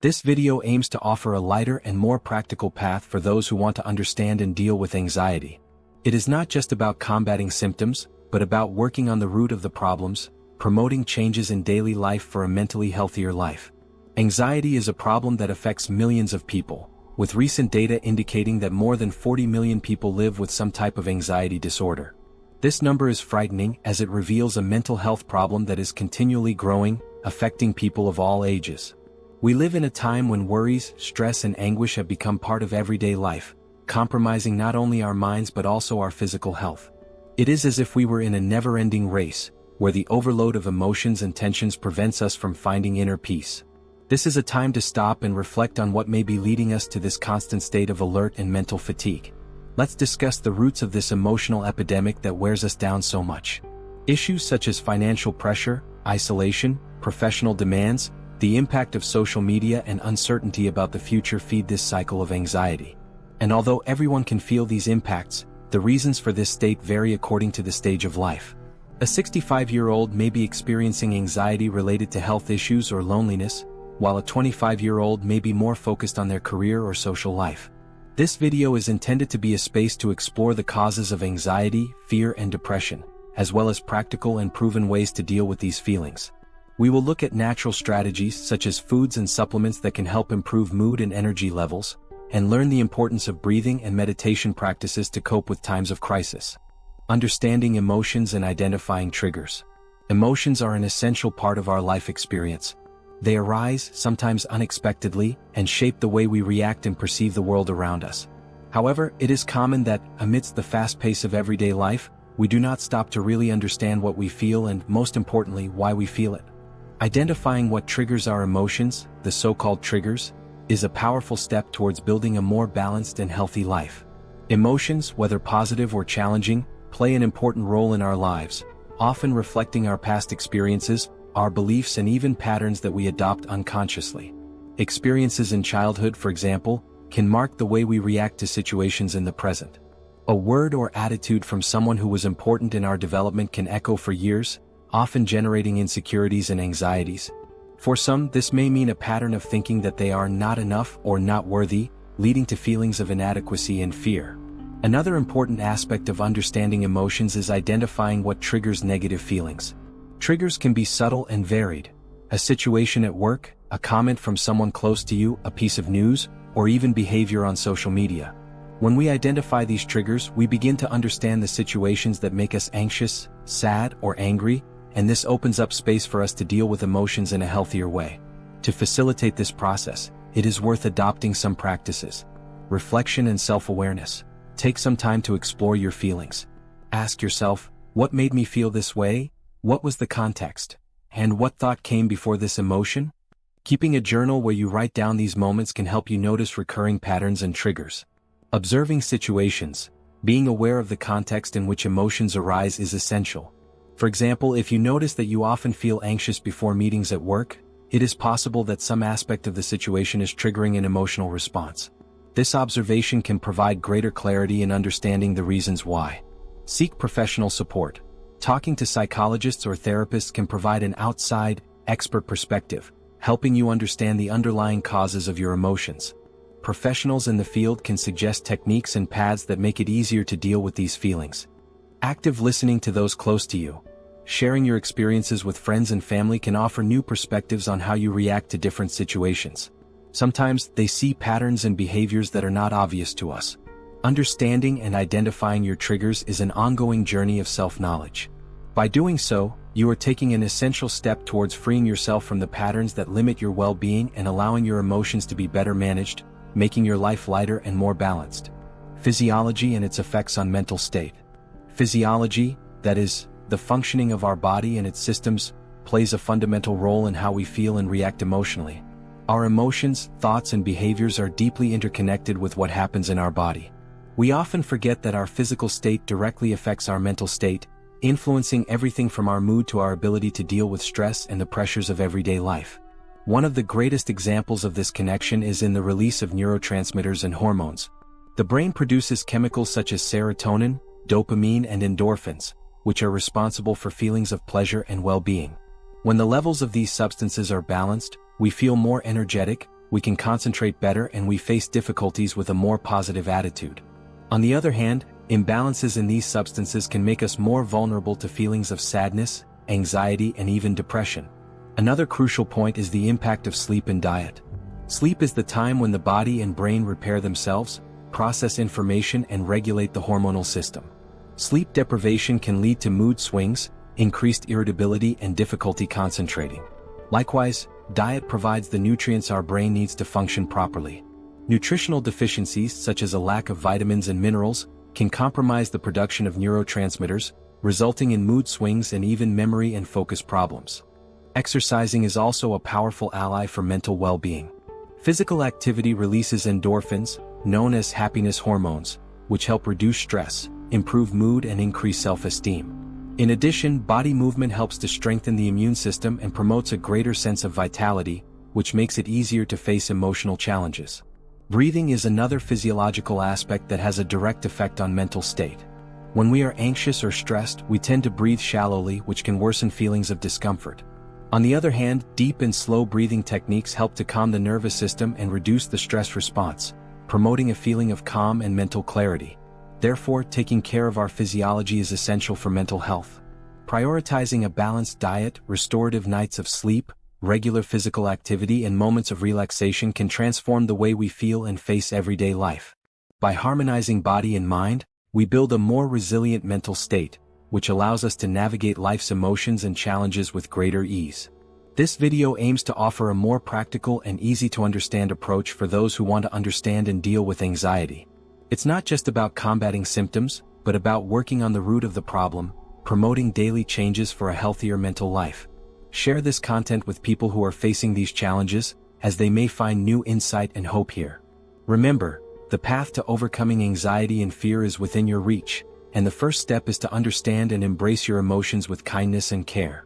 This video aims to offer a lighter and more practical path for those who want to understand and deal with anxiety. It is not just about combating symptoms, but about working on the root of the problems, promoting changes in daily life for a mentally healthier life. Anxiety is a problem that affects millions of people, with recent data indicating that more than 40 million people live with some type of anxiety disorder. This number is frightening as it reveals a mental health problem that is continually growing, affecting people of all ages. We live in a time when worries, stress and anguish have become part of everyday life, compromising not only our minds but also our physical health. It is as if we were in a never-ending race, where the overload of emotions and tensions prevents us from finding inner peace. This is a time to stop and reflect on what may be leading us to this constant state of alert and mental fatigue. Let's discuss the roots of this emotional epidemic that wears us down so much. Issues such as financial pressure, isolation, professional demands, the impact of social media and uncertainty about the future feed this cycle of anxiety. And although everyone can feel these impacts, the reasons for this state vary according to the stage of life. A 65-year-old may be experiencing anxiety related to health issues or loneliness, while a 25-year-old may be more focused on their career or social life. This video is intended to be a space to explore the causes of anxiety, fear and depression, as well as practical and proven ways to deal with these feelings. We will look at natural strategies such as foods and supplements that can help improve mood and energy levels, and learn the importance of breathing and meditation practices to cope with times of crisis. Understanding emotions and identifying triggers. Emotions are an essential part of our life experience. They arise, sometimes unexpectedly, and shape the way we react and perceive the world around us. However, it is common that, amidst the fast pace of everyday life, we do not stop to really understand what we feel and, most importantly, why we feel it. Identifying what triggers our emotions, the so-called triggers, is a powerful step towards building a more balanced and healthy life. Emotions, whether positive or challenging, play an important role in our lives, often reflecting our past experiences, our beliefs and even patterns that we adopt unconsciously. Experiences in childhood, for example, can mark the way we react to situations in the present. A word or attitude from someone who was important in our development can echo for years, often generating insecurities and anxieties. For some, this may mean a pattern of thinking that they are not enough or not worthy, leading to feelings of inadequacy and fear. Another important aspect of understanding emotions is identifying what triggers negative feelings. Triggers can be subtle and varied. A situation at work, a comment from someone close to you, a piece of news, or even behavior on social media. When we identify these triggers, we begin to understand the situations that make us anxious, sad, or angry, and this opens up space for us to deal with emotions in a healthier way. To facilitate this process, it is worth adopting some practices. Reflection and self-awareness. Take some time to explore your feelings. Ask yourself, what made me feel this way? What was the context? And what thought came before this emotion? Keeping a journal where you write down these moments can help you notice recurring patterns and triggers. Observing situations. Being aware of the context in which emotions arise is essential. For example, if you notice that you often feel anxious before meetings at work, it is possible that some aspect of the situation is triggering an emotional response. This observation can provide greater clarity in understanding the reasons why. Seek professional support. Talking to psychologists or therapists can provide an outside, expert perspective, helping you understand the underlying causes of your emotions. Professionals in the field can suggest techniques and paths that make it easier to deal with these feelings. Active listening to those close to you. Sharing your experiences with friends and family can offer new perspectives on how you react to different situations. Sometimes they see patterns and behaviors that are not obvious to us. Understanding and identifying your triggers is an ongoing journey of self-knowledge. By doing so, you are taking an essential step towards freeing yourself from the patterns that limit your well-being and allowing your emotions to be better managed, making your life lighter and more balanced. Physiology and its effects on mental state. Physiology, that is, the functioning of our body and its systems, plays a fundamental role in how we feel and react emotionally. Our emotions, thoughts and behaviors are deeply interconnected with what happens in our body. We often forget that our physical state directly affects our mental state, influencing everything from our mood to our ability to deal with stress and the pressures of everyday life. One of the greatest examples of this connection is in the release of neurotransmitters and hormones. The brain produces chemicals such as serotonin, dopamine and endorphins, which are responsible for feelings of pleasure and well-being. When the levels of these substances are balanced, we feel more energetic, we can concentrate better and we face difficulties with a more positive attitude. On the other hand, imbalances in these substances can make us more vulnerable to feelings of sadness, anxiety, and even depression. Another crucial point is the impact of sleep and diet. Sleep is the time when the body and brain repair themselves, process information, and regulate the hormonal system. Sleep deprivation can lead to mood swings, increased irritability, and difficulty concentrating. Likewise, diet provides the nutrients our brain needs to function properly. Nutritional deficiencies such as a lack of vitamins and minerals can compromise the production of neurotransmitters, resulting in mood swings and even memory and focus problems. Exercising is also a powerful ally for mental well-being. Physical activity releases endorphins, known as happiness hormones, which help reduce stress, improve mood, and increase self-esteem. In addition, body movement helps to strengthen the immune system and promotes a greater sense of vitality, which makes it easier to face emotional challenges. Breathing is another physiological aspect that has a direct effect on mental state. When we are anxious or stressed, we tend to breathe shallowly, which can worsen feelings of discomfort. On the other hand, deep and slow breathing techniques help to calm the nervous system and reduce the stress response, promoting a feeling of calm and mental clarity. Therefore, taking care of our physiology is essential for mental health. Prioritizing a balanced diet, restorative nights of sleep, regular physical activity, and moments of relaxation can transform the way we feel and face everyday life. By harmonizing body and mind, we build a more resilient mental state, which allows us to navigate life's emotions and challenges with greater ease. This video aims to offer a more practical and easy-to-understand approach for those who want to understand and deal with anxiety. It's not just about combating symptoms, but about working on the root of the problem, promoting daily changes for a healthier mental life. Share this content with people who are facing these challenges, as they may find new insight and hope here. Remember, the path to overcoming anxiety and fear is within your reach, and the first step is to understand and embrace your emotions with kindness and care.